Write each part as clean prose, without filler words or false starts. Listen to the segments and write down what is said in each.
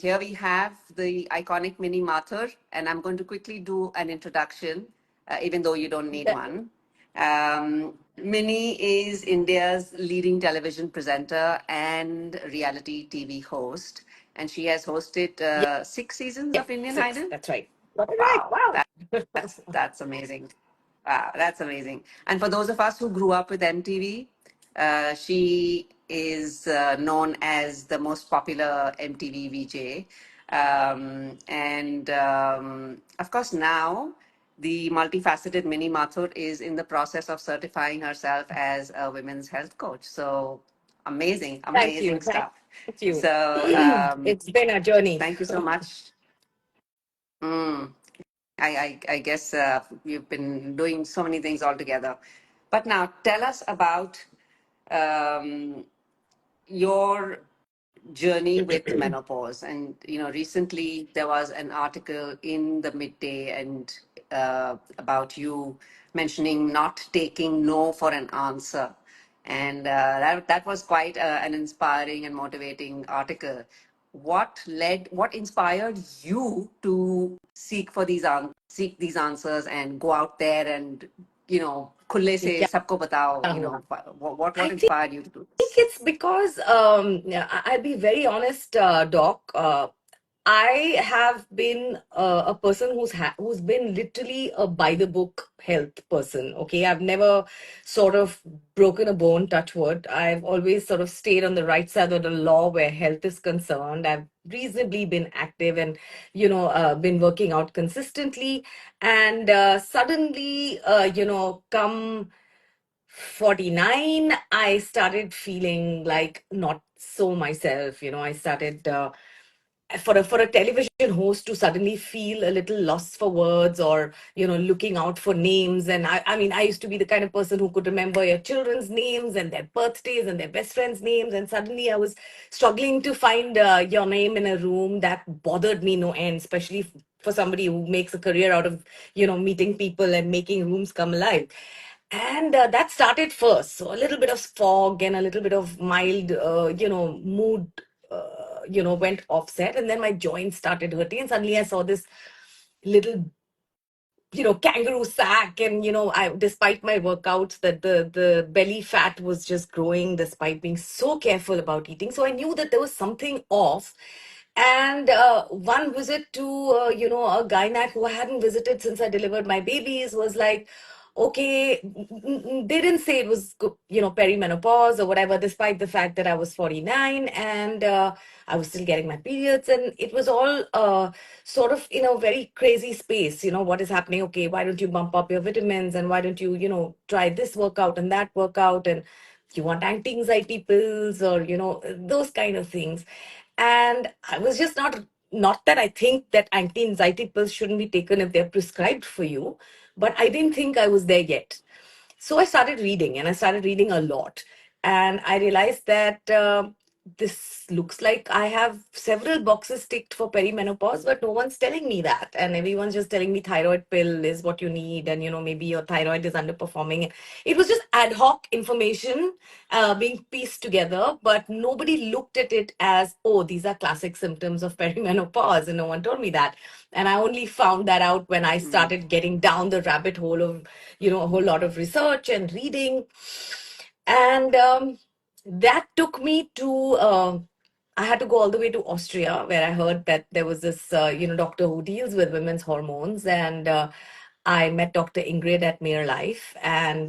Here we have the iconic Mini Mathur, and I'm going to quickly do an introduction, even though you don't need one. Mini is India's leading television presenter and reality TV host, and she has hosted 6 seasons Yeah, of Indian 6. Idol. That's right. Got it right. Wow, Wow. that's amazing. Wow, that's amazing. And for those of us who grew up with MTV, she is known as the most popular MTV VJ. And of course, now the multifaceted Mini Mathur is in the process of certifying herself as a women's health coach. So amazing, Thank you. amazing Thank stuff. you. So It's been a journey. thank you so much. Mm. I guess you've been doing so many things all together. But now tell us about um, your journey with menopause. And, recently there was an article in the Midday and about you mentioning not taking no for an answer. And that was quite an inspiring and motivating article. What inspired you to seek these answers and go out there and, खुले से Yeah. सबको बताओ, what I think inspired you to do this? it's because I'll be very honest, Doc. I have been a person who's been literally a by the book health person. Okay, I've never sort of broken a bone, touch wood. I've always sort of stayed on the right side of the law where health is concerned. I've reasonably been active and been working out consistently. And suddenly, come 49, I started feeling like not so myself. I started for a television host to suddenly feel a little lost for words, or looking out for names. And I mean, I used to be the kind of person who could remember your children's names and their birthdays and their best friends' names, and suddenly I was struggling to find your name in a room. That bothered me no end, especially for somebody who makes a career out of meeting people and making rooms come alive. And that started first. So a little bit of fog and a little bit of mild, mood, went offset. And then my joints started hurting. And suddenly I saw this little, kangaroo sack. And, despite my workouts, that the belly fat was just growing despite being so careful about eating. So I knew that there was something off. And one visit to, a gynac who I hadn't visited since I delivered my babies was like, okay, they didn't say it was, perimenopause or whatever, despite the fact that I was 49 and I was still getting my periods. And it was all sort of in a very crazy space. What is happening? Okay, why don't you bump up your vitamins? And why don't you, try this workout and that workout? And you want anti-anxiety pills or, those kind of things. And I was just not that I think that anti-anxiety pills shouldn't be taken if they're prescribed for you, but I didn't think I was there yet. So I started reading, and I started reading a lot. And I realized that this looks like I have several boxes ticked for perimenopause, but no one's telling me that. And everyone's just telling me thyroid pill is what you need, and maybe your thyroid is underperforming. It was just ad hoc information being pieced together, but nobody looked at it as, oh, these are classic symptoms of perimenopause, and no one told me that. And I only found that out when I Mm. started getting down the rabbit hole of, a whole lot of research and reading. And that took me to, I had to go all the way to Austria, where I heard that there was this, doctor who deals with women's hormones. And I met Dr. Ingrid at Mere Life and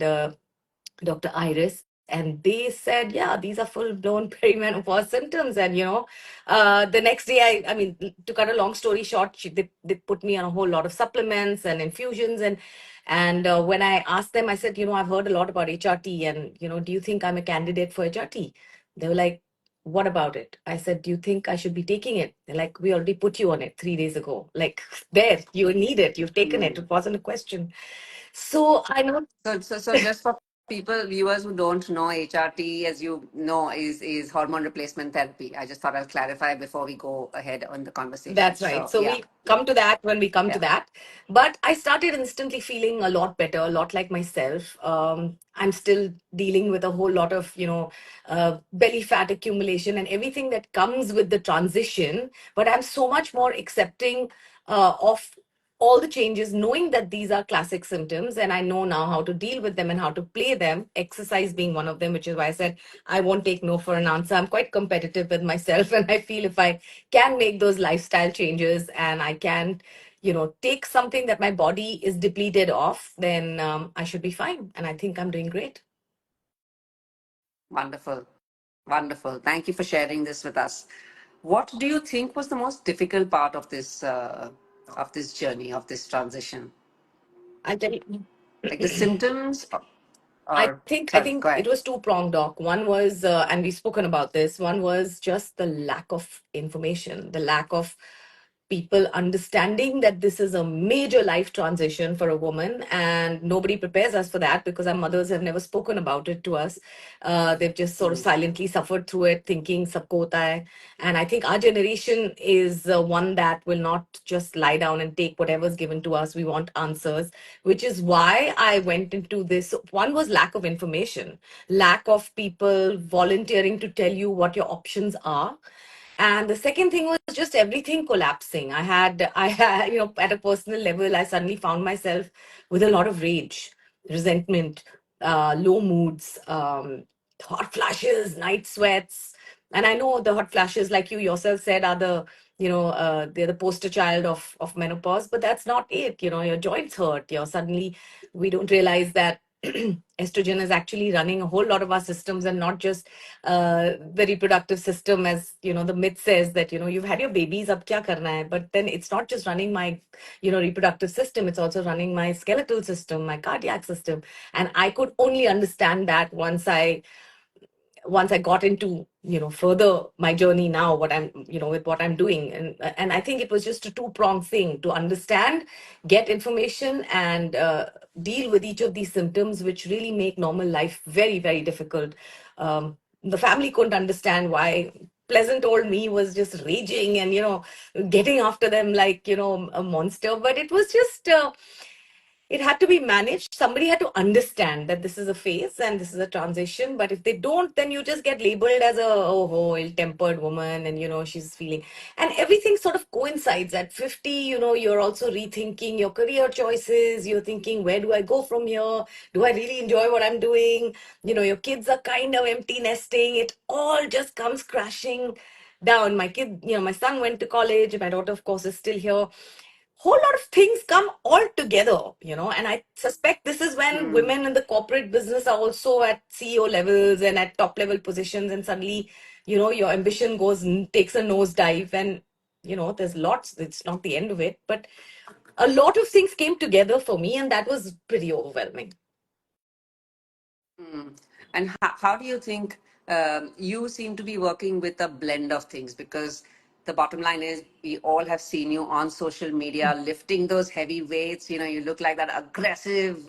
Dr. Iris. And they said, yeah, these are full blown perimenopause symptoms. And, the next day, I mean, to cut a long story short, they put me on a whole lot of supplements and infusions. And when I asked them, I said, I've heard a lot about HRT, and, do you think I'm a candidate for HRT? They were like, what about it? I said, do you think I should be taking it? They're like, we already put you on it 3 days ago. Like, there, you need it. You've taken it. Mm. It wasn't a question. So I know. So just for people, viewers who don't know, HRT, as you know, is hormone replacement therapy. I just thought I'll clarify before we go ahead on the conversation. That's right. So So yeah, we come to that when we come to yeah. that. But I started instantly feeling a lot better, a lot like myself. I'm still dealing with a whole lot of, belly fat accumulation and everything that comes with the transition. But I'm so much more accepting of all the changes, knowing that these are classic symptoms. And I know now how to deal with them and how to play them, exercise being one of them, which is why I said I won't take no for an answer. I'm quite competitive with myself. And I feel if I can make those lifestyle changes and I can, take something that my body is depleted of, then I should be fine. And I think I'm doing great. Wonderful. Wonderful. Thank you for sharing this with us. What do you think was the most difficult part of this journey, of this transition? I tell you. Like the symptoms I or think I sorry, think go it ahead. was two pronged, doc. One was, and we've spoken about this. One was just the lack of information, the lack of people understanding that this is a major life transition for a woman, and nobody prepares us for that because our mothers have never spoken about it to us. They've just sort of Mm, silently suffered through it, thinking sabko hota hai. And I think our generation is one that will not just lie down and take whatever's given to us. We want answers, which is why I went into this. One was lack of information, lack of people volunteering to tell you what your options are. And the second thing was just everything collapsing. I had, at a personal level, I suddenly found myself with a lot of rage, resentment, low moods, hot flashes, night sweats. And I know the hot flashes, like you yourself said, are they're the poster child of menopause, but that's not it. Your joints hurt. Suddenly we don't realize that estrogen is actually running a whole lot of our systems and not just the reproductive system, as the myth says that you've had your babies, ab kya karna hai. But then it's not just running my reproductive system, it's also running my skeletal system, my cardiac system. And I could only understand that once I got into further my journey now, what I'm with what I'm doing. And I think it was just a two-pronged thing to understand, get information, and deal with each of these symptoms, which really make normal life very, very difficult. The family couldn't understand why pleasant old me was just raging and getting after them like a monster. But it was just it had to be managed. Somebody had to understand that this is a phase and this is a transition. But if they don't, then you just get labeled as a ill-tempered woman, and she's feeling. And everything sort of coincides. At 50, you're also rethinking your career choices. You're thinking, where do I go from here? Do I really enjoy what I'm doing? Your kids are kind of empty nesting. It all just comes crashing down. My kid, my son went to college. My daughter, of course, is still here. Whole lot of things come all together, and I suspect this is when mm, women in the corporate business are also at CEO levels and at top level positions, and suddenly your ambition takes a nosedive. And there's lots, it's not the end of it, but a lot of things came together for me, and that was pretty overwhelming. mm. And how do you think you seem to be working with a blend of things? Because the bottom line is, we all have seen you on social media lifting those heavy weights. You look like that aggressive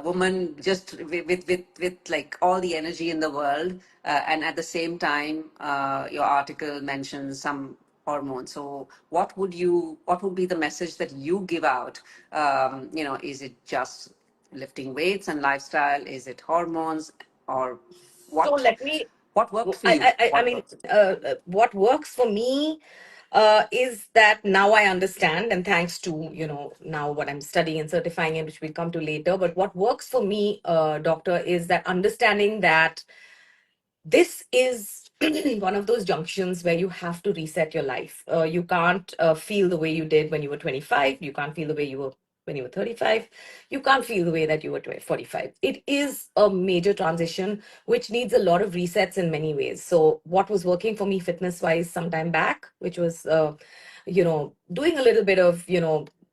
woman, just with like all the energy in the world. And at the same time, your article mentions some hormones. So what would be the message that you give out? Is it just lifting weights and lifestyle? Is it hormones, or So what? let me What worked for you? I What mean, worked? what works for me is that now I understand, and thanks to now what I'm studying and certifying in, which we'll come to later. But what works for me, doctor, is that understanding that this is one of those junctions where you have to reset your life. You can't feel the way you did when you were 25. You can't feel the way you were when you were 35. You can't feel the way that you were 45. It is a major transition which needs a lot of resets in many ways. So what was working for me fitness wise some time back, which was doing a little bit of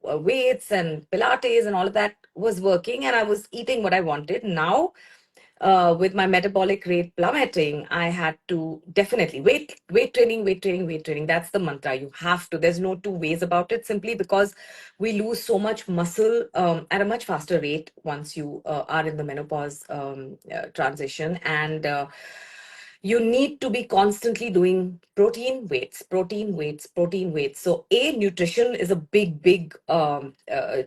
weights and pilates and all of that, was working, and I was eating what I wanted. Now with my metabolic rate plummeting, I had to definitely weight training. That's the mantra. You have to. There's no two ways about it. Simply because we lose so much muscle at a much faster rate once you are in the menopause transition, and you need to be constantly doing protein weights. So a nutrition is a big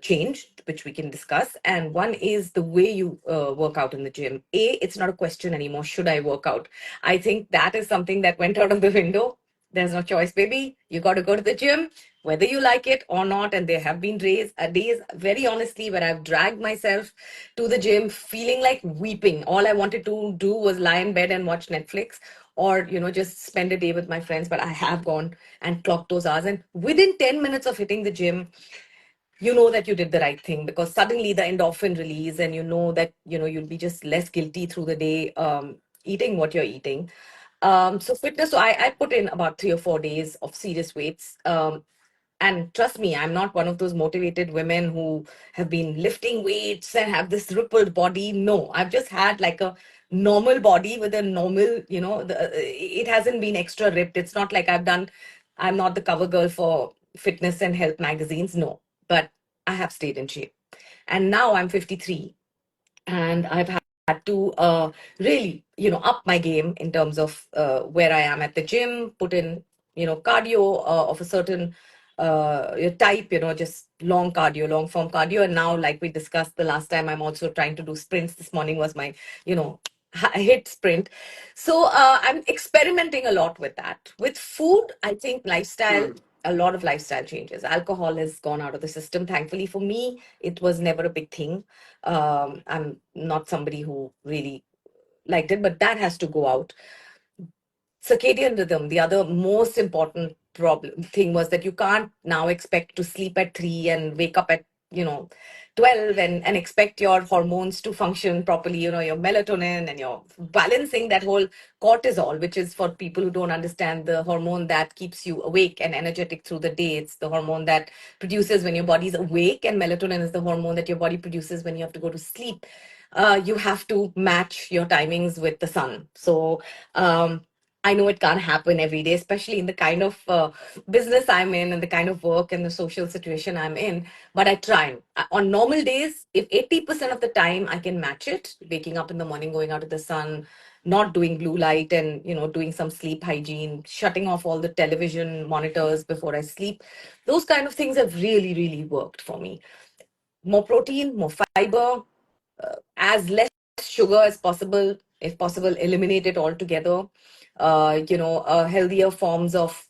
change which we can discuss, and one is the way you work out in the gym. It's not a question anymore, should I work out? I think that is something that went out of the window. There's no choice, baby. You got to go to the gym, whether you like it or not. And there have been days, very honestly, where I've dragged myself to the gym feeling like weeping. All I wanted to do was lie in bed and watch Netflix, or just spend a day with my friends. But I have gone and clocked those hours, and within 10 minutes of hitting the gym, you know that you did the right thing, because suddenly the endorphin release, and you know that you'll be just less guilty through the day, eating what you're eating. So fitness, so I put in about 3 or 4 days of serious weights. And trust me, I'm not one of those motivated women who have been lifting weights and have this rippled body. No, I've just had like a normal body with a normal, it hasn't been extra ripped. It's not like I'm not the cover girl for fitness and health magazines. No, but I have stayed in shape. And now I'm 53, and I've had to really, up my game in terms of where I am at the gym, put in, cardio of a certain type, just long form cardio. And now, like we discussed the last time, I'm also trying to do sprints. This morning was my, hit sprint. So I'm experimenting a lot with that. With food, I think lifestyle, Hmm. a lot of lifestyle changes. Alcohol has gone out of the system. Thankfully for me, it was never a big thing. I'm not somebody who really liked it, but that has to go out. Circadian rhythm, the other most important problem thing, was that you can't now expect to sleep at 3 and wake up at 12, and expect your hormones to function properly, your melatonin, and you're balancing that whole cortisol, which is, for people who don't understand, the hormone that keeps you awake and energetic through the day. It's the hormone that produces when your body's awake, and melatonin is the hormone that your body produces when you have to go to sleep. You have to match your timings with the sun. So I know it can't happen every day, especially in the kind of business I'm in, and the kind of work and the social situation I'm in. But I try. On normal days, if 80% of the time I can match it, waking up in the morning, going out to the sun, not doing blue light, and doing some sleep hygiene, shutting off all the television monitors before I sleep, those kind of things have really, really worked for me. More protein, more fiber, as less sugar as possible. If possible, eliminate it altogether. Healthier forms of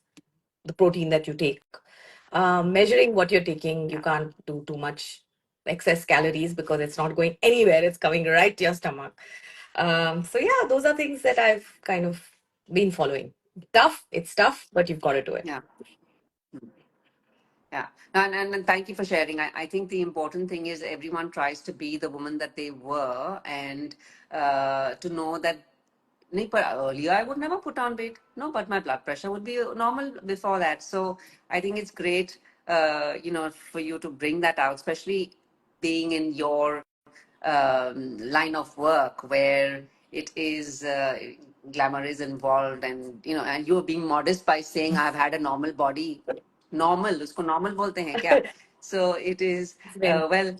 the protein that you take. Measuring what you're taking, you Yeah. can't do too much excess calories, because it's not going anywhere. It's coming right to your stomach. So yeah, those are things that I've kind of been following. It's tough, but you've got to do it. Yeah. Yeah, and thank you for sharing. I think the important thing is everyone tries to be the woman that they were, and to know that, nahi, but earlier I would never put on weight. No, but my blood pressure would be normal before that. So I think it's great, for you to bring that out, especially being in your line of work where it is glamour is involved, and you're being modest by saying I've had a normal body. Normal, usko normal bolte hain kya? So it is, It's very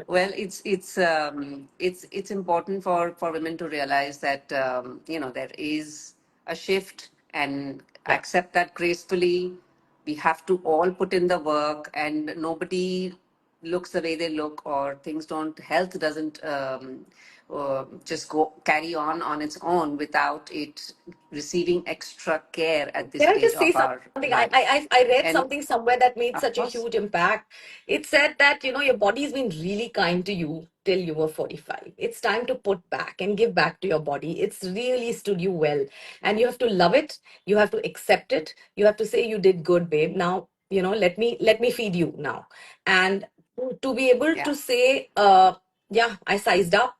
well, it's important for women to realize that there is a shift, and yeah. accept that gracefully. We have to all put in the work, and nobody looks the way they look, or things don't health doesn't just go carry on its own without it receiving extra care at this Can I stage just say of our something? life. I read And something somewhere that made of such a course, huge impact. It said that, your body's been really kind to you till you were 45. It's time to put back and give back to your body. It's really stood you well. And you have to love it. You have to accept it. You have to say, you did good, babe. Now, let me feed you now. And to be able yeah. to say, yeah, I sized up.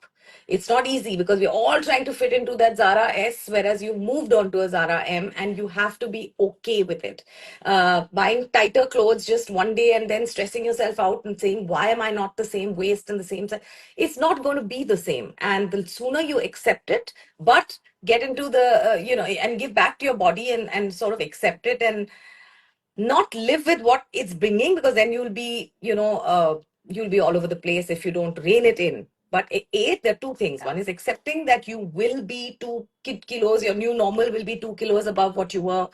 It's not easy because we're all trying to fit into that Zara S, whereas you moved on to a Zara M, and you have to be okay with it. Buying tighter clothes just one day and then stressing yourself out and saying, why am I not the same waist and the same size? It's not going to be the same. And the sooner you accept it, but get into the, and give back to your body, and sort of accept it, and not live with what it's bringing, because then you'll be all over the place if you don't rein it in. But there are two things. One is accepting that you will be 2 kilos, your new normal will be 2 kilos above what you were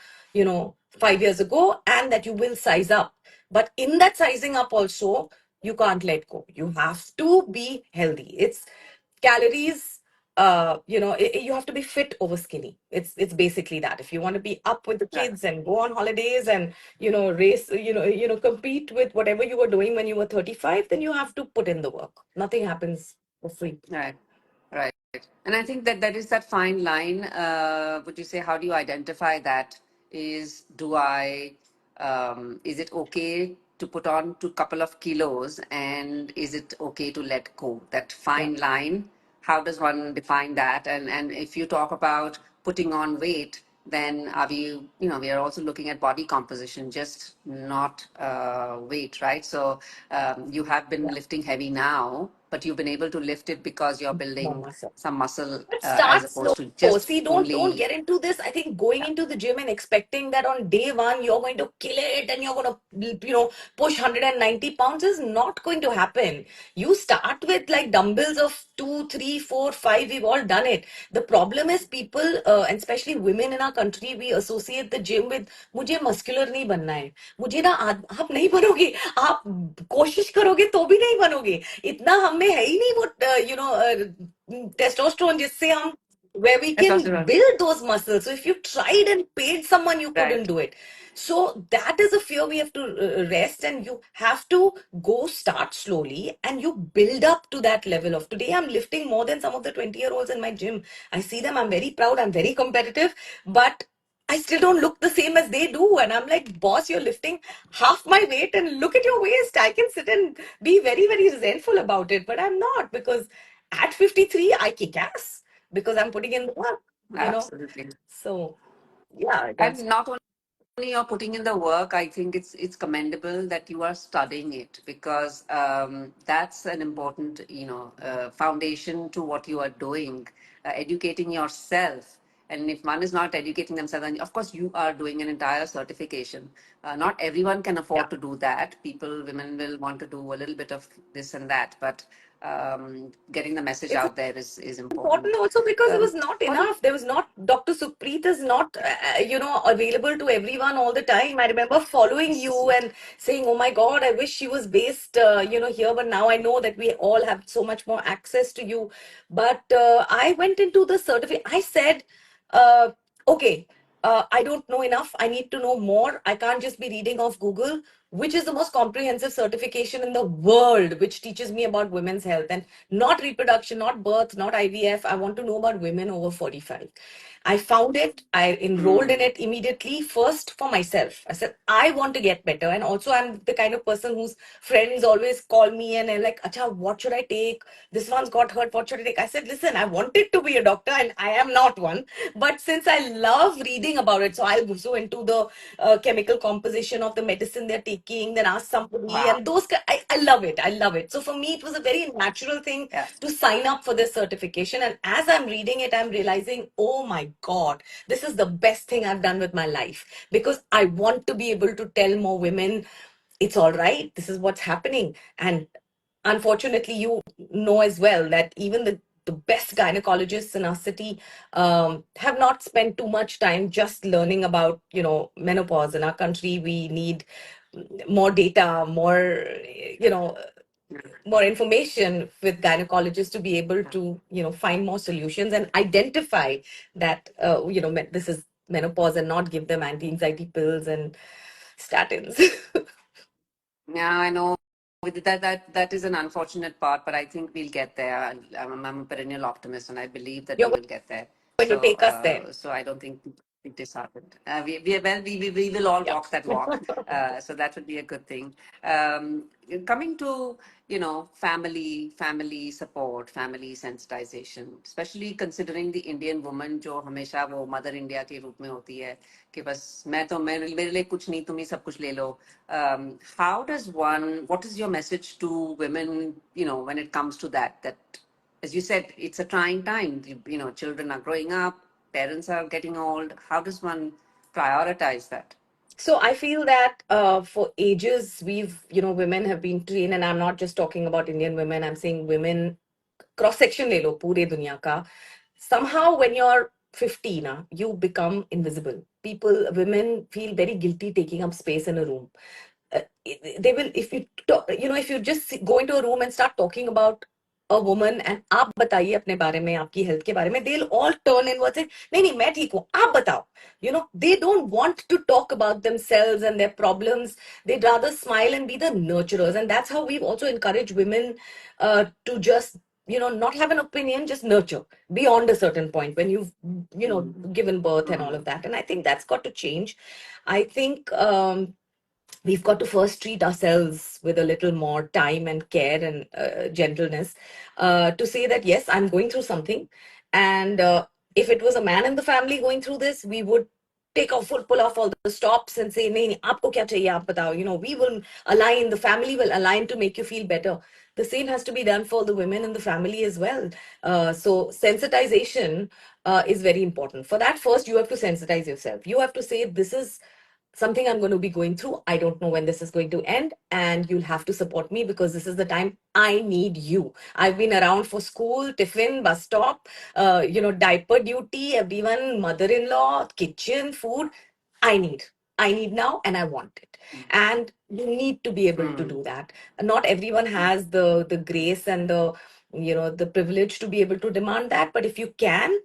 5 years ago, and that you will size up. But in that sizing up also, you can't let go. You have to be healthy. It's calories. You have to be fit over skinny. It's basically that. If you want to be up with the Right. kids and go on holidays and race, compete with whatever you were doing when you were 35, then you have to put in the work. Nothing happens for free. Right. Right. And I think that is that fine line. Would you say, how do you identify that? Is it okay to put on to couple of kilos, and is it okay to let go? That Yeah. fine line, how does one define that? And if you talk about putting on weight, then we are also looking at body composition, just not weight, right? So you have been Yeah. lifting heavy now, but you've been able to lift it because you're More building muscle. some muscle, But as start slow. opposed to just See, don't only. get into this. I think going into the gym and expecting that on day one you're going to kill it and you're going to, push 190 pounds is not going to happen. You start with like dumbbells of 2, 3, 4, 5. We've all done it. The problem is people, and especially women in our country, we associate the gym with मुझे muscular नहीं बनना है. मुझे ना आप नहीं बनोगे. आप कोशिश करोगे तो भी नहीं बनोगे. इतना हम में है ही नहीं वो testosterone जिससे हम where we That's can also right. build those muscles. So if you tried and paid someone, you couldn't Right. do it. So that is a fear we have to rest, and you have to go start slowly and you build up to that level of today. I'm lifting more than some of the 20-year-olds in my gym. I see them. I'm very proud. I'm very competitive, but I still don't look the same as they do. And I'm like, boss, you're lifting half my weight and look at your waist. I can sit and be very, very resentful about it, but I'm not, because at 53, I kick ass because I'm putting in the work. Absolutely. So, yeah, And that's not only you're putting in the work, I think it's commendable that you are studying it, because that's an important foundation to what you are doing, educating yourself. And if one is not educating themselves, then of course you are doing an entire certification. Not everyone can yeah. afford to do that. Women will want to do a little bit of this and that, but getting the message It's out there is important important. also because it was not For the enough. There was not, Dr. Supreet is not, available to everyone all the time. I remember following you and saying, oh my God, I wish she was based, here. But now I know that we all have so much more access to you. But I went into the certificate. I said, uh, okay, I don't know enough. I need to know more. I can't just be reading off Google, which is the most comprehensive certification in the world, which teaches me about women's health and not reproduction, not birth, not IVF. I want to know about women over 45. I found it. I enrolled in Mm, it immediately, first for myself. I said, I want to get better. And also, I'm the kind of person whose friends always call me and they're like, Acha, what should I take? This one's got hurt. What should I take? I said, listen, I wanted to be a doctor and I am not one. But since I love reading about it, so I'll go into the chemical composition of the medicine they're taking, then ask somebody, wow. and I love it. I love it. So for me, it was a very natural thing Yeah. to sign up for this certification. And as I'm reading it, I'm realizing, oh my God, this is the best thing I've done with my life, because I want to be able to tell more women it's all right. This is what's happening. And unfortunately, you know as well that even the best gynecologists in our city have not spent too much time just learning about, menopause. In our country, we need more data, you know, more information with gynecologists to be able to, find more solutions and identify that, this is menopause, and not give them anti-anxiety pills and statins. Yeah, I know. With that is an unfortunate part, but I think we'll get there. I'm a perennial optimist, and I believe that You're we will get there. going to So, take us there. so I don't think. disheartened. We will all Yeah. walk that walk. So that would be a good thing. Coming to, family support, family sensitization, especially considering the Indian woman जो हमेशा वो mother India के रूप में होती है कि बस मेरे लिए कुछ नहीं, तुम ही सब कुछ ले लो. How does one, what is your message to women, when it comes to that, as you said, it's a trying time. Children are growing up, parents are getting old. How does one prioritize that? So I feel that for ages, women have been trained, and I'm not just talking about Indian women, I'm saying women, cross section le lo, pure dunya ka. Somehow, when you're 50, you become invisible. Women feel very guilty taking up space in a room. They will, if you talk, if you just go into a room and start talking about a woman and आप बताइए अपने बारे में, आपकी health के बारे में, they'll all turn inwards say नहीं नहीं मैं ठीक हूँ, आप बताओ. They don't want to talk about themselves and their problems. They'd rather smile and be the nurturers, and that's how we've also encouraged women to just not have an opinion, just nurture beyond a certain point when you've given birth and all of that. And I think that's got to change. I think we've got to first treat ourselves with a little more time and care and gentleness, to say that yes, I'm going through something. And if it was a man in the family going through this, we would pull off all the stops and say nahi nahi, aapko kya chahiye, aap batao. We will align, the family will align to make you feel better. The same has to be done for the women in the family as well. So sensitization is very important. For that, first you have to sensitize yourself. You have to say, this is something I'm going to be going through. I don't know when this is going to end, and you'll have to support me because this is the time I need you. I've been around for school, tiffin, bus stop, diaper duty, everyone, mother-in-law, kitchen, food. I need. I need now, and I want it. And you need to be able to do that. Not everyone has the grace and the privilege to be able to demand that. But if you can,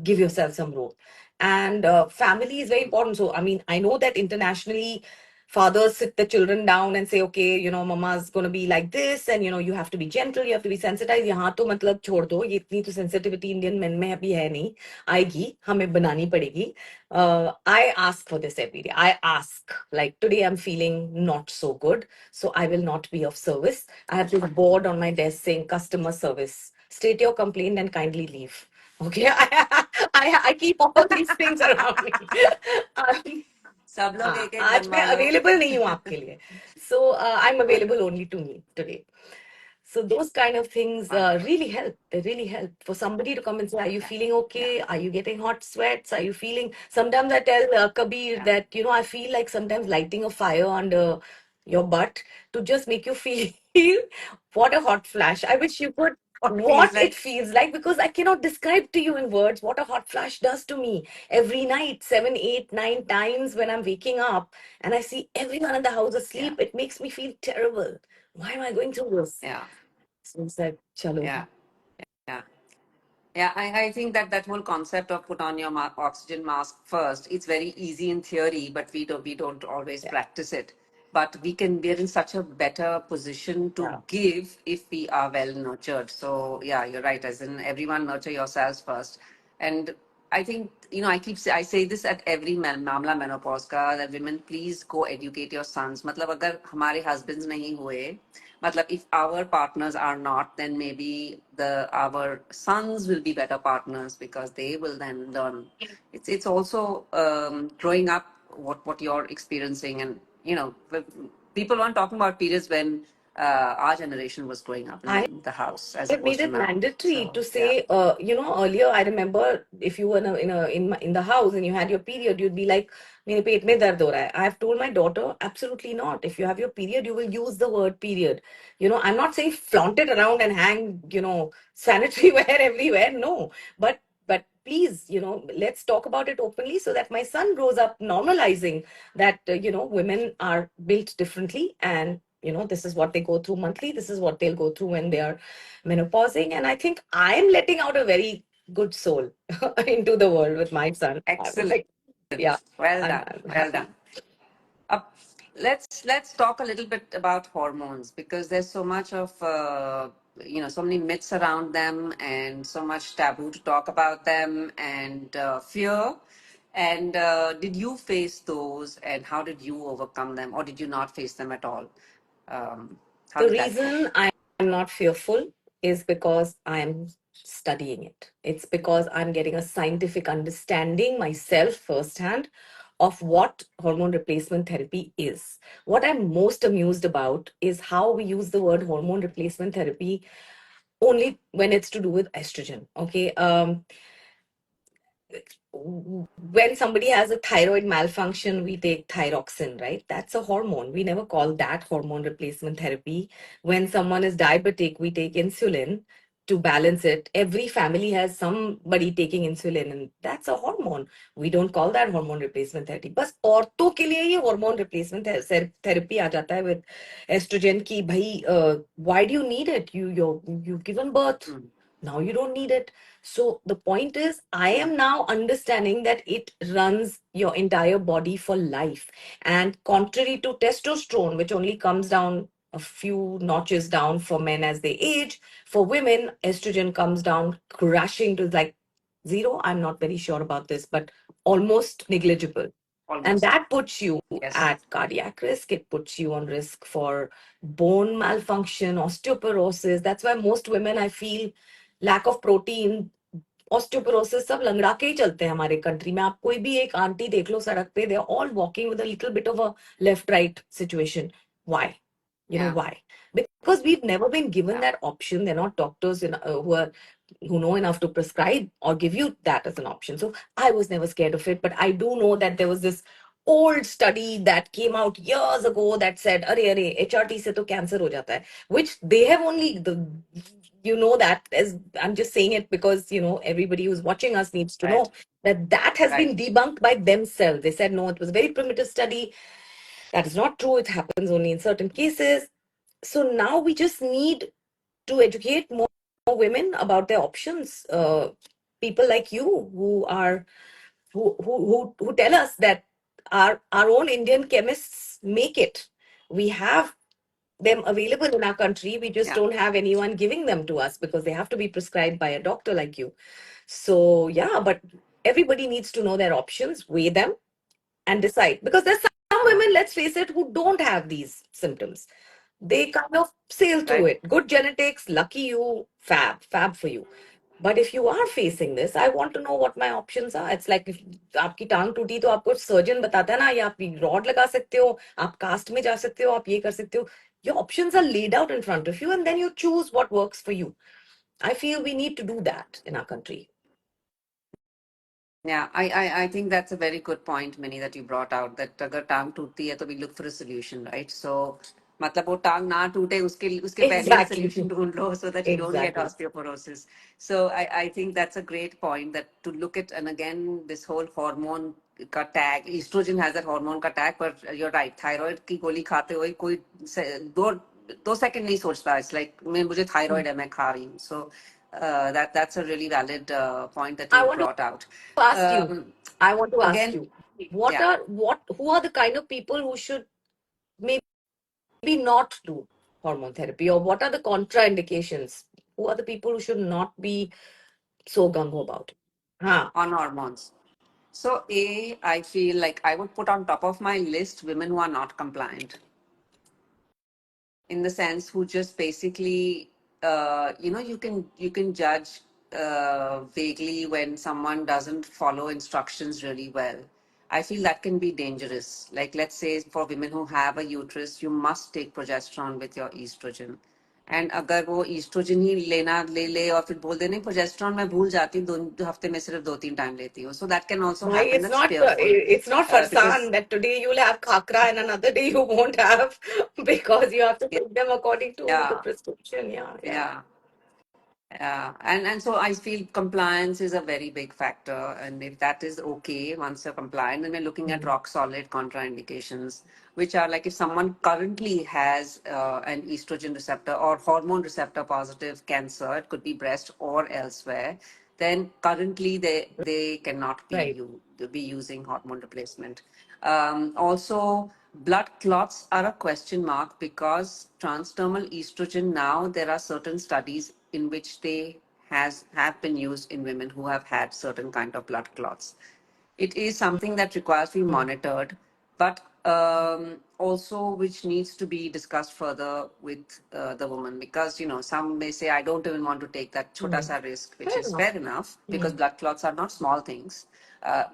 give yourself some rope. And family is very important. So I mean, I know that internationally fathers sit the children down and say, okay, mama's going to be like this, and you have to be gentle, you have to be sensitized. यहाँ तो मतलब छोड़ दो, ये इतनी तो sensitivity Indian men में अभी है नहीं, आएगी, हमें बनानी पड़ेगी. I ask for this every day. I ask, like, today I'm feeling not so good, so I will not be of service. I have this board on my desk saying customer service, state your complaint and kindly leave. Okay, I keep all these things around me. सब लोग हाँ, एक एक आज मैं बनवा लो. available नहीं हूँ आपके लिए. So I'm available only to me today. So those kind of things Wonderful. really help. They really help for somebody to come and say, "Are you Yeah, feeling yeah, okay? Are you getting hot sweats? Are you feeling?" Sometimes I tell Kabir yeah. that I feel like sometimes lighting a fire under your butt to just make you feel what a hot flash. I wish you could What feels what it like? feels like, because I cannot describe to you in words what a hot flash does to me every night, 7, 8, 9 times when I'm waking up and I see everyone in the house Yeah, asleep. It makes me feel terrible. Why am I going through this? yeah, So it's like, chalo. yeah, yeah. Yeah, I think that whole concept of put on your oxygen mask first, it's very easy in theory, but we don't always Yeah, practice it. But we're in such a better position to yeah. give if we are well nurtured. So yeah, you're right. As in everyone nurture yourselves first. And I think, I say this at every Maamla Menopause Ka, that women, please go educate your sons. मतलब अगर हमारे husbands नहीं हुए, मतलब if our partners are not, then maybe our sons will be better partners because they will then learn. It's also growing up what you're experiencing, and people weren't talking about periods when our generation was growing up I in the house as They've made opposed to it now. mandatory So to yeah, say, earlier I remember if you were in the house and you had your period, you'd be like, मेरे पेट में दर्द हो रहा है. I've told my daughter, absolutely not. If you have your period, you will use the word period. I'm not saying flaunt it around and hang, sanitary wear everywhere. No, but please, let's talk about it openly so that my son grows up normalizing that, women are built differently, and this is what they go through monthly. This is what they'll go through when they are menopausing. And I think I'm letting out a very good soul into the world with my son. I'm excellent. like, yeah, Well I'm, done. I'm Well happy. done. Uh, let's talk a little bit about hormones, because there's so much of so many myths around them and so much taboo to talk about them, and fear And did you face those, and how did you overcome them, or did you not face them at all? How The did that go? reason I am not fearful is because I'm studying it. It's because I'm getting a scientific understanding myself firsthand of what hormone replacement therapy is. What I'm most amused about is how we use the word hormone replacement therapy only when it's to do with estrogen. Okay. When somebody has a thyroid malfunction, we take thyroxine, right? That's a hormone. We never call that hormone replacement therapy. When someone is diabetic, we take insulin to balance it. Every family has somebody taking insulin, and that's a hormone. We don't call that hormone replacement therapy. बस औरतों के लिए ये hormone replacement therapy आ जाता है with estrogen की भाई why do you need it? You've given birth. Now you don't need it. So the point is, I Yeah. am now understanding that it runs your entire body for life. And contrary to testosterone, which only comes down a few notches down for men as they age, for women, estrogen comes down crashing to like zero. I'm not very sure about this, but almost negligible. And Almost. that puts you Yes. at cardiac risk. It puts you on risk for bone malfunction, osteoporosis. That's why most women, I feel, lack of protein, osteoporosis सब लंगड़ा के ही चलते हैं हमारे country में. आप कोई भी एक आंटी देख लो सड़क पे, they are all walking with a little bit of a left right situation. Why? You know Yeah. why? Because we've never been given Yeah. that option. They're not doctors who know enough to prescribe or give you that as an option. So I was never scared of it, but I do know that there was this old study that came out years ago that said, "अरे अरे HRT से तो cancer हो जाता है," which they have only the that as I'm just saying it because everybody who's watching us needs to Right. know that has Right. been debunked by themselves. They said no, it was a very primitive study. That is not true. It happens only in certain cases. So now we just need to educate more women about their options. People like you who tell us that our own Indian chemists make it. We have them available in our country. We just Yeah. don't have anyone giving them to us because they have to be prescribed by a doctor like you. So yeah, but everybody needs to know their options, weigh them, and decide. Because there's some Yeah. women, let's face it, who don't have these symptoms. They kind of sail through Right. it. Good genetics, lucky you, fab for you. But if you are facing this, I want to know what my options are. It's like if आपकी टांग टूटी तो आपको surgeon बताता है ना, या आप रॉड लगा सकते हो, आप कास्ट में जा सकते हो, आप ये कर सकते हो. Your options are laid out in front of you, and then you choose what works for you. I feel we need to do that in our country. Yeah, I think that's a very good point, Minnie, that you brought out, that अगर टांग टूटती है तो we look for a solution, right? So मतलब वो टांग ना टूटे उसके पहले ही Exactly. solution ढूंढ लो so that you don't get Exactly. osteoporosis. So I think that's a great point, that to look at, and again this whole hormone का tag, estrogen has that hormone का tag, but you're right, thyroid की गोली खाते हुए कोई दो दो second नहीं सोचता. It's like मुझे thyroid है, मैं खा रही हूँ. So that's a really valid point that I you want to brought out. ask you. Um, I want to ask again, you. yeah, Who are the kind of people who should maybe not do hormone therapy, or what are the contraindications? Who are the people who should not be so gung ho about it? Huh. on hormones. So, I feel like I would put on top of my list women who are not compliant, in the sense who just basically, you can judge vaguely when someone doesn't follow instructions really well. I feel that can be dangerous. Like, let's say for women who have a uterus, you must take progesterone with your estrogen. And अगर वो oestrogen ही ले ले और फिर बोल दे नहीं progesterone मैं भूल जाती हूँ, 2 हफ्ते में सिर्फ 2-3 टाइम लेती हूँ, so that can also Why happen. That's fearful it's not because farsan that today you'll have khakra and another day you won't have because you have to take them according to the yeah, prescription. Yeah, yeah. yeah. Yeah, and so I feel compliance is a very big factor, and if that is okay, once you're compliant, then we're looking at Mm. rock solid contraindications, which are like if someone currently has an estrogen receptor or hormone receptor positive cancer, it could be breast or elsewhere, then currently they cannot Right. be using hormone replacement. Also, blood clots are a question mark because transdermal estrogen, now there are certain studies in which they have been used in women who have had certain kind of blood clots. it is something that requires to be Mm. monitored, but also which needs to be discussed further with the woman, because some may say, I don't even want to take that chota Mm. sa risk, which Fair is enough. fair enough, because Mm. blood clots are not small things.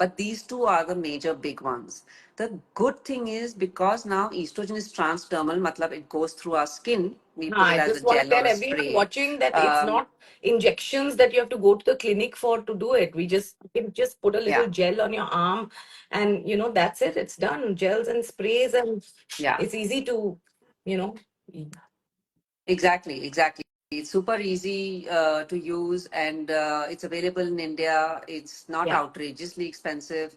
But these two are the major big ones. The good thing is, because now estrogen is transdermal, matlab it goes through our skin. We No, put it I as a just want to gel or tell a everyone spray. watching that it's Um, not injections that you have to go to the clinic for to do it. We just you can just put a little yeah, gel on your arm, and that's it. It's done. Gels and sprays, and yeah. it's easy to, you know. Exactly, exactly. It's super easy to use, and it's available in India. It's not Yeah. outrageously expensive,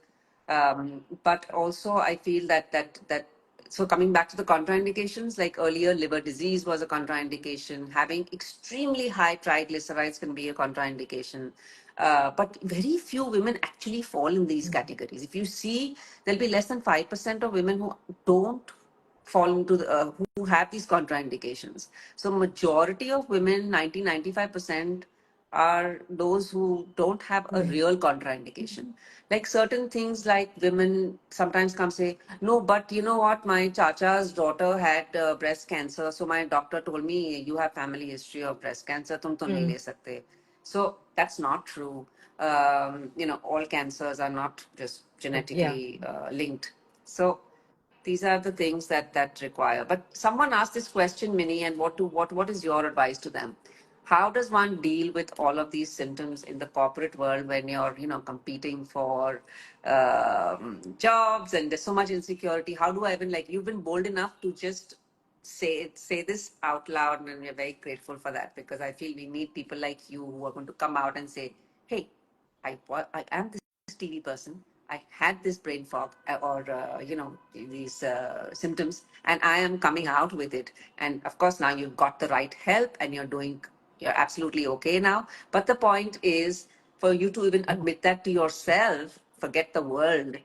but also I feel that. So coming back to the contraindications, like earlier, liver disease was a contraindication. Having extremely high triglycerides can be a contraindication. But very few women actually fall in these categories. If you see, there'll be less than 5% of women who don't fall into who have these contraindications. So majority of women, 95% are those who don't have a Mm. real contraindication. Like certain things, like women sometimes come say, no, but you know what, my chacha's daughter had breast cancer, so my doctor told me you have family history of breast cancer, tum to nahi Mm. le sakte. So that's not true. All cancers are not just Yeah. genetically linked. So these are the things that require. But someone asked this question, Mini, and what is your advice to them? How does one deal with all of these symptoms in the corporate world when you're competing for jobs, and there's so much insecurity? How do I even, like, you've been bold enough to just say this out loud, and we're very grateful for that, because I feel we need people like you who are going to come out and say, hey, I am this TV person. I had this brain fog, or these symptoms, and I am coming out with it. And of course, now you've got the right help, and you're absolutely okay now. But the point is, for you to even Mm. admit that to yourself, forget the world.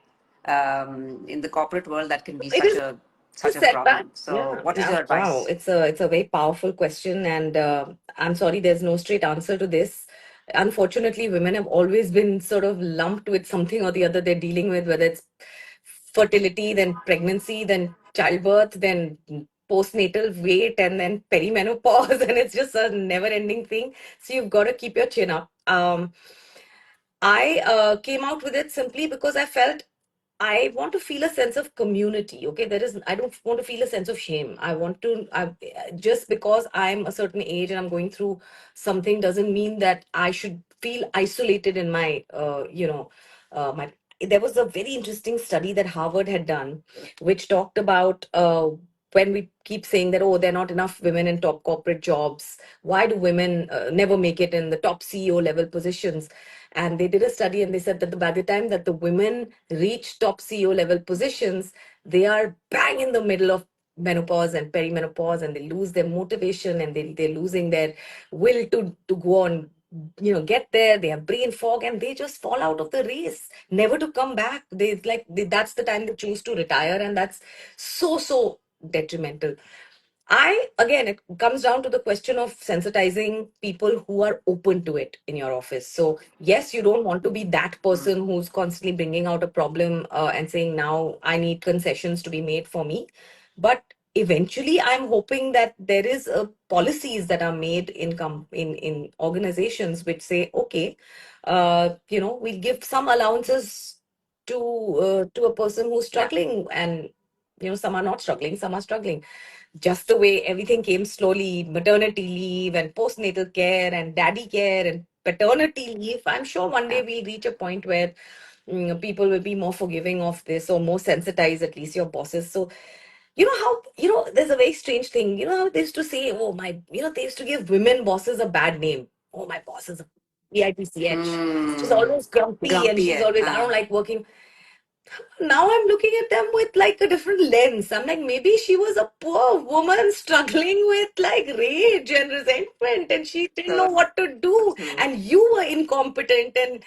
In the corporate world, that can be It such is a a such a setback. problem. So, Yeah. what is Yeah. your Wow. advice? It's a very powerful question, and I'm sorry, there's no straight answer to this. Unfortunately, women have always been sort of lumped with something or the other they're dealing with, whether it's fertility, then pregnancy, then childbirth, then postnatal weight, and then perimenopause, and it's just a never-ending thing. So you've got to keep your chin up. I came out with it simply because I felt I want to feel a sense of community. Okay, I don't want to feel a sense of shame. Just because I'm a certain age and I'm going through something doesn't mean that I should feel isolated in my. There was a very interesting study that Harvard had done, which talked about when we keep saying that, oh, there are not enough women in top corporate jobs. Why do women never make it in the top CEO level positions? And they did a study and they said that by the time that the women reach top CEO level positions, they are bang in the middle of menopause and perimenopause, and they lose their motivation, and they're losing their will to go on, get there. They have brain fog, and they just fall out of the race, never to come back. That's the time they choose to retire, and that's so detrimental. Again, it comes down to the question of sensitizing people who are open to it in your office. So, yes, you don't want to be that Mm, person who's constantly bringing out a problem and saying, now I need concessions to be made for me. But eventually, I'm hoping that there is policies that are made in organizations which say, okay, we'll give some allowances to a person who's yeah, struggling, and some are not struggling, some are struggling, just the way everything came slowly. Maternity leave and postnatal care and daddy care and paternity leave, I'm sure one day yeah. we'll reach a point where people will be more forgiving of this, or more sensitized, at least your bosses. So how there's a very strange thing. How they used to say, oh my, they used to give women bosses a bad name. Oh, my boss is a PIPCH. She's Mm, always grumpy, and grumpy, she's always, I don't like working. Now I'm looking at them with like a different lens. I'm like, maybe she was a poor woman struggling with like rage and resentment, and she didn't know so what to do. true. And you were incompetent and,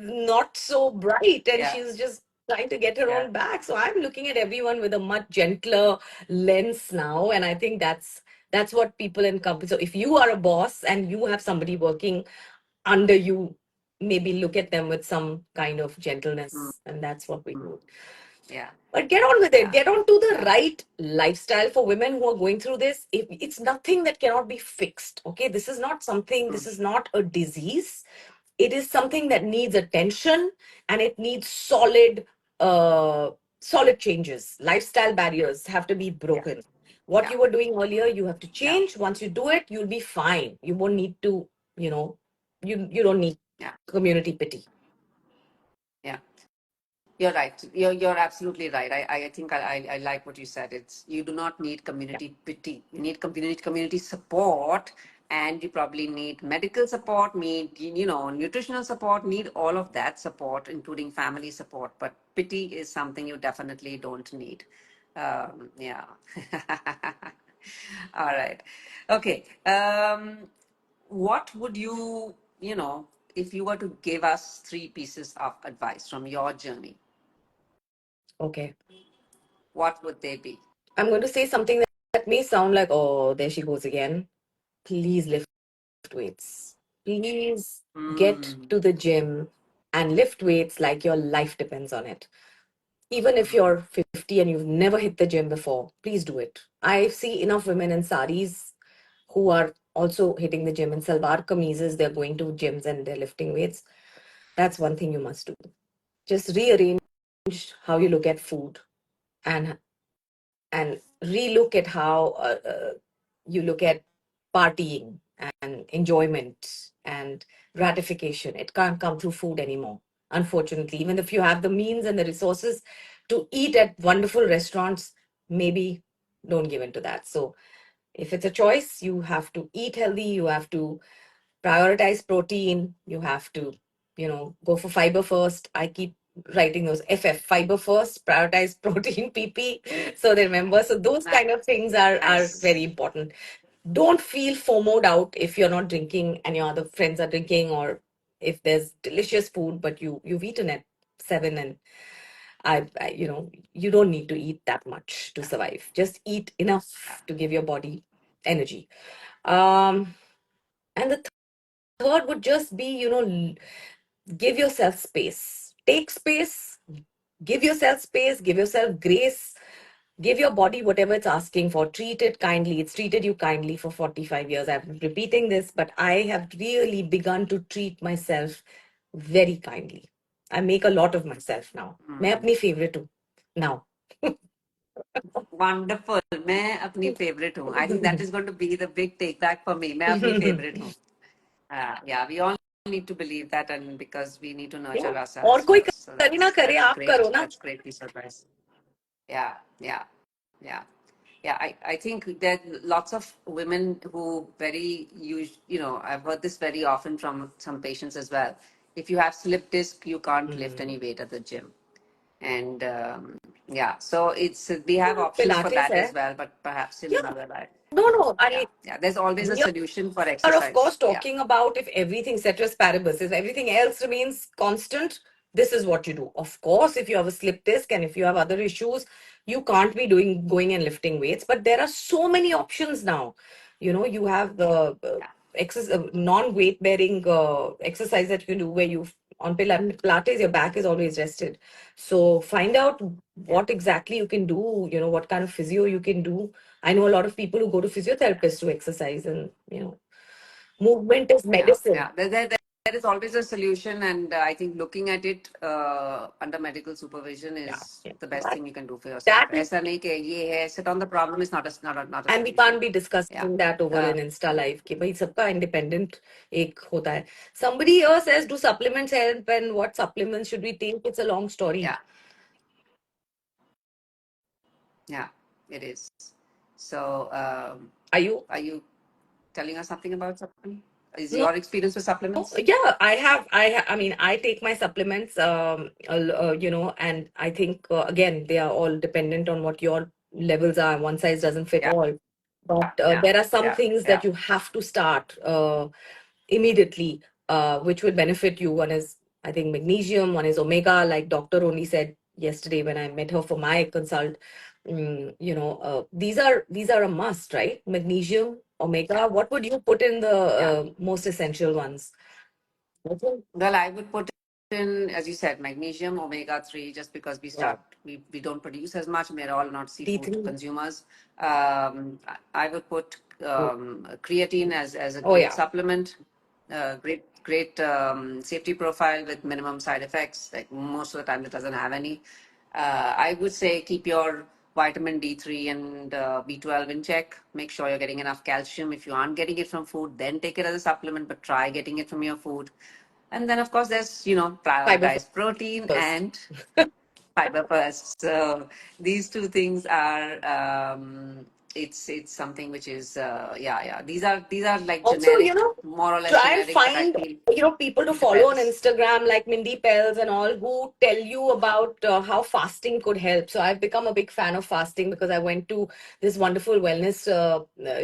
not so bright, and Yeah, she's just trying to get her yeah. own back. So I'm looking at everyone with a much gentler lens now. And I think that's what people in companies. So if you are a boss and you have somebody working under you, maybe look at them with some kind of Mm, gentleness, and that's what we do. yeah, But get on with yeah, it. Get on to the yeah. right lifestyle for women who are going through this. It's nothing that cannot be fixed. Okay, this is not something. Mm, This is not a disease. It is something that needs attention, and it needs uh, solid changes. Lifestyle barriers have to be yeah, broken. What yeah, you were doing earlier, you have to yeah, change. Once you do it, you'll be fine. You won't need to, you know, you don't need yeah, community pity. yeah. You're right. You're absolutely right. I think I like what you said. It's you do not need Yeah. community pity. You need community support, and you probably need medical support, need nutritional support, need all of that support, including family support. But pity is something you definitely don't need. Yeah. All right. Okay. What would if you were to give us three pieces of advice from your journey, Okay. what would they be? I'm going to say something that may sound like, oh, there she goes again. Please lift weights. Please get Mm, to the gym and lift weights like your life depends on it. Even if mm, you're 50 and you've never hit the gym before, please do it. I see enough women in saris who are also hitting the gym in salwar kameezes. They're going to gyms and they're lifting weights. That's one thing you must do. Just rearrange how you look at food and relook at how you look at partying and enjoyment and gratification. It can't come through food anymore, unfortunately. Even if you have the means and the resources to eat at wonderful restaurants, maybe don't give in to that. So if it's a choice, you have to eat healthy, you have to prioritize protein, you have to, go for fiber first. I keep writing those fiber first, prioritize protein, PP, so they remember. So those kind of things are nice. very important. Don't feel FOMO'd out if you're not drinking and your other friends are drinking, or if there's delicious food but you've eaten at 7, and you don't need to eat that much to Yeah, survive. Just eat yeah, enough to give your body energy. um and the third would just be, give yourself space. Take space, give yourself space, give yourself grace, give your body whatever it's asking for. Treat it kindly. It's treated you kindly for 45 years. I'm repeating this, but I have really begun to treat myself very kindly. I make a lot of myself now. मैं mm. अपनी favorite हूँ now. Wonderful. मैं अपनी favorite हूँ. I think that is going to be the big take back for me. मैं अपनी favorite हूँ. Yeah, we all need to believe that, and because we need to Yeah. nurture और ourselves कोई first. So करे ना करे, that's आप करो great. ना. That's great piece of advice. Yeah, yeah, yeah. Yeah, I think there are lots of women who I've heard this very often from some patients as well. If you have slip disc, you can't lift any Hmm. weight at the gym. And yeah, so we have options for Pilates that है. as well, but perhaps in Yeah. another life. No. Yeah, yeah. There's always a We solution for are, of course, exercise. Yeah, talking about if everything ceteris paribus, if everything else remains constant, this is what you do. Of course, if you have a slip disc and if you have other issues, you can't be going and lifting weights. But there are so many options now. You have the yeah, non-weight bearing exercise that you can do where on Pilates, your back is always rested. So find out yeah, what exactly you can do, what kind of physio you can do. I know a lot of people who go to yeah. physiotherapists to exercise, and movement is Yeah, medicine. yeah. There is always a solution, and I think looking at it under medical supervision Yeah, is yeah. the best thing you can do for yourself. That is, ऐसा नहीं कि ये है, sit on the problem is not a and we solution. can't be Yeah. discussing that over Uh, an Insta live कि भाई सबका independent एक होता है. Somebody here says, do supplements help, and what supplements should we take? It's a long story. yeah, yeah, it is. So, Are you? are you telling us something about supplement? Is No. your experience with supplements? Yeah, I mean, I take my supplements, and I think, again, they are all dependent on what your levels are. One size doesn't fit Yeah, all. But yeah, there are some yeah, things yeah, that you have to start immediately, which will benefit you. One is, I think, magnesium. One is omega, like Doctor only said yesterday when I met her for my consult. These are a must, right? Magnesium, omega. yeah, What would you put in the yeah. most essential ones? Well, I would put in, as you said, magnesium, omega-3, just because Yeah. we don't produce as much, and we're all not seafood D3. consumers. I would put Oh, creatine as a oh great yeah. supplement. Great safety profile with minimum side effects. Like most of the time, it doesn't have any. I would say keep your vitamin D3 and B12 in check. Make sure you're getting enough calcium. If you aren't getting it from food, then take it as a supplement, but try getting it from your food. And then, of course, there's, Fiber prioritize protein first. and fiber first. So these two things are, it's something which is, yeah. These are like Also, generic, more or less try and generic, but I find, feel people to it follow on depends. Instagram like Mindy Pels and all who tell you about how fasting could help. So I've become a big fan of fasting because I went to this wonderful wellness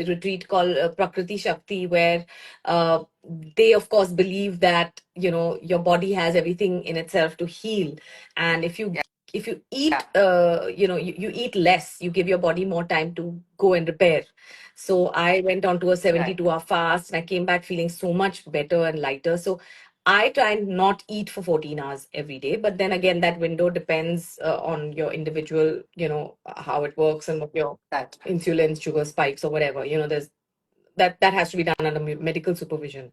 retreat called Prakriti Shakti, where uh, they, of course, believe that, your body has everything in itself to heal. And Yeah, if you yeah, eat, you eat less, you give your body more time to go and repair. So I went on to a right, 72-hour fast and I came back feeling so much better and lighter. So I try and not eat for 14 hours every day. But then again, that window depends on your individual, how it works and what your that, insulin, sugar spikes or whatever. There's that has to be done under medical supervision.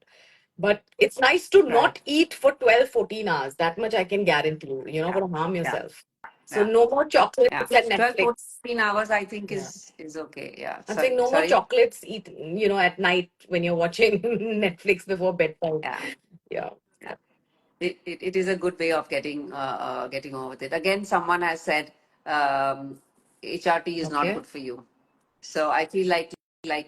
But it's nice to right. not eat for 12, 14 hours. That much I can guarantee you. You're not Yeah, going to harm yeah, yourself. So yeah, no more chocolates yeah. and 12, Netflix. 14 hours, I think Yeah. is okay. Yeah. I'm saying no more Sorry. chocolates eat, at night when you're watching Netflix before bedtime. Yeah, Yeah. yeah. It is a good way of getting over with it. Again, someone has said HRT is not Okay. good for you. So I feel like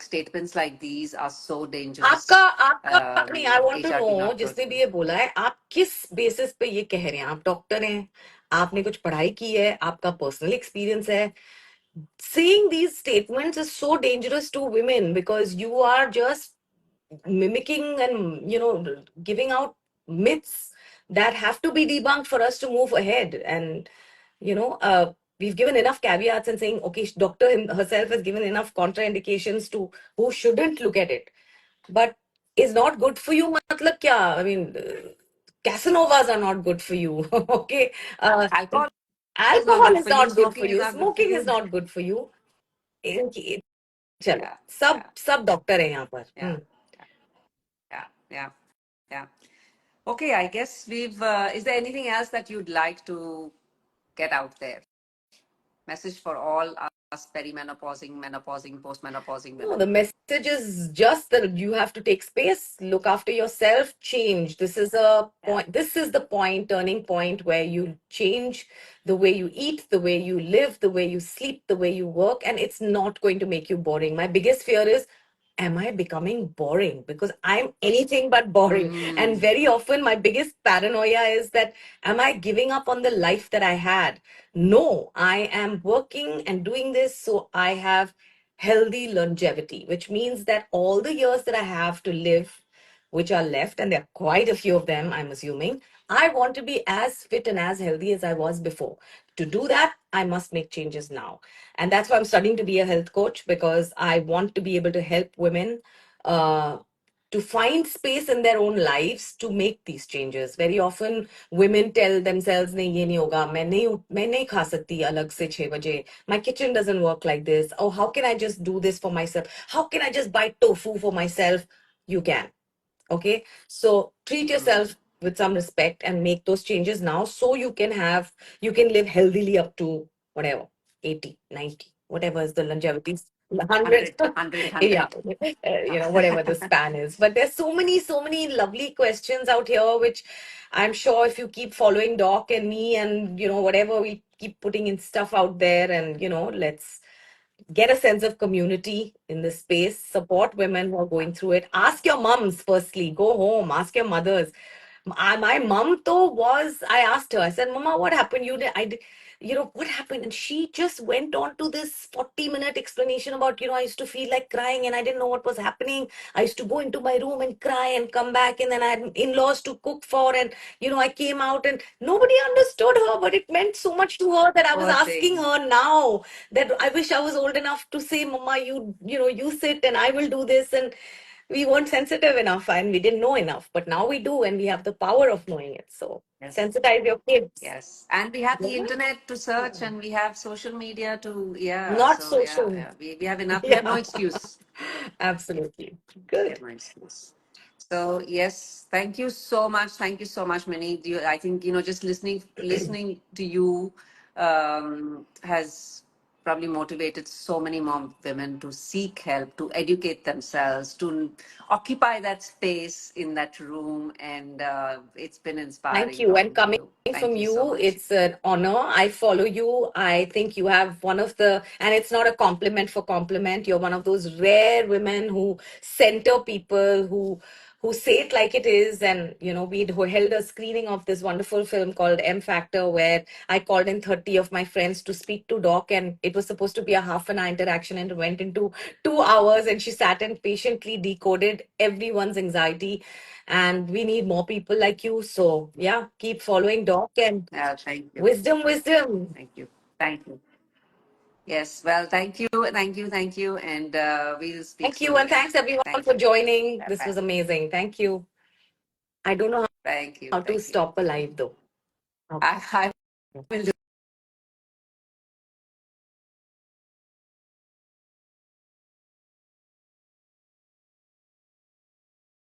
statements like these are so आपका dangerous. आपका नहीं, I want to HRT know, not good. जिसने भी ये बोला है, आप किस बेसिस पे ये कह रहे हैं? आप डॉक्टर हैं, आपने कुछ पढ़ाई की है, आपका पर्सनल एक्सपीरियंस है. Saying these statements is so dangerous to women because you are just mimicking and giving out myths that have to be debunked for us to move ahead. And we've given enough caveats and saying, okay, doctor herself has given enough contraindications to who shouldn't look at it, but is not good for you matlab kya? I mean, casanovas are not good for you. Okay. uh, Alcohol is not Alcohol good is for you. not good for Smoking is you, not good for smoking is you. not good for you. चलो, Yeah, सब yeah, सब doctor है यहाँ पर. yeah, yeah, yeah, yeah. Okay, I guess we've. Is there anything else that you'd like to get out there? Message for all us perimenopausing, menopausing, postmenopausing No, women. the message is just that you have to take space, look after yourself, change. This is a Yeah. point. This is the point, turning point where you change the way you eat, the way you live, the way you sleep, the way you work, and it's not going to make you boring. My biggest fear is, am I becoming boring? Because I'm anything but boring. And Mm. very often, my biggest paranoia is that, am I giving up on the life that I had? No, I am working and doing this so I have healthy longevity, which means that all the years that I have to live, which are left, and there are quite a few of them, I'm assuming, I want to be as fit and as healthy as I was before. To do that, I must make changes now. And that's why I'm studying to be a health coach, because I want to be able to help women uh, to find space in their own lives to make these changes. Very often women tell themselves, नहीं ये नहीं होगा, मैं नहीं खा सकती अलग से 6 बजे. My kitchen doesn't work like this. Oh, how can I just do this for myself? How can I just buy tofu for myself? You can. Okay. So treat Mm. yourself with some respect and make those changes now so you can live healthily up to whatever, 80, 90, whatever is the longevity. 100. 100, 100, Yeah. 100. Whatever the span is. But there's so many lovely questions out here, which I'm sure if you keep following Doc and me and, whatever, we keep putting in stuff out there and, let's get a sense of community in this space, support women who are going through it. Ask your mums firstly, go home, ask your mothers. My mom though was, I asked her, I said, Mama, what happened? What happened? And she just went on to this 40-minute explanation about, I used to feel like crying and I didn't know what was happening. I used to go into my room and cry and come back, and then I had in-laws to cook for, and I came out and nobody understood her, but it meant so much to her that I was Poor asking thing. her now, that I wish I was old enough to say, Mama, you sit and I will do this. And we weren't sensitive enough and we didn't know enough, but now we do, and we have the power of knowing it. So Yes. sensitize your kids. Yes. And we have the Yeah. internet to search, and we have social media to, yeah. Not So, yeah, social. yeah. We have enough. We have no Yeah, excuse. absolutely. We have Good. no excuse. So yes, thank you so much. Thank you so much, Mini. I think just listening to you has probably motivated so many more women to seek help, to educate themselves, to occupy that space in that room, and it's been Thank inspiring you. And talking to coming you. from Thank you so you, much. it's an honor. I follow you. I think you have one of the, and it's not a compliment for compliment. You're one of those rare women who center people, who say it like it is. And we held a screening of this wonderful film called M Factor, where I called in 30 of my friends to speak to Doc, and it was supposed to be a half an hour interaction, and it went into 2 hours. And she sat and patiently decoded everyone's anxiety, and we need more people like you. So yeah, keep following Doc, and Thank you. wisdom. Thank you. Thank you. Yes. Well, thank you. Thank you. Thank you. And we'll speak Thank you, soon and again. thanks everyone Thank for you. joining. Bye This bye. was amazing. Thank you. I don't know Thank you. how to Thank you. stop a live though. Okay. I will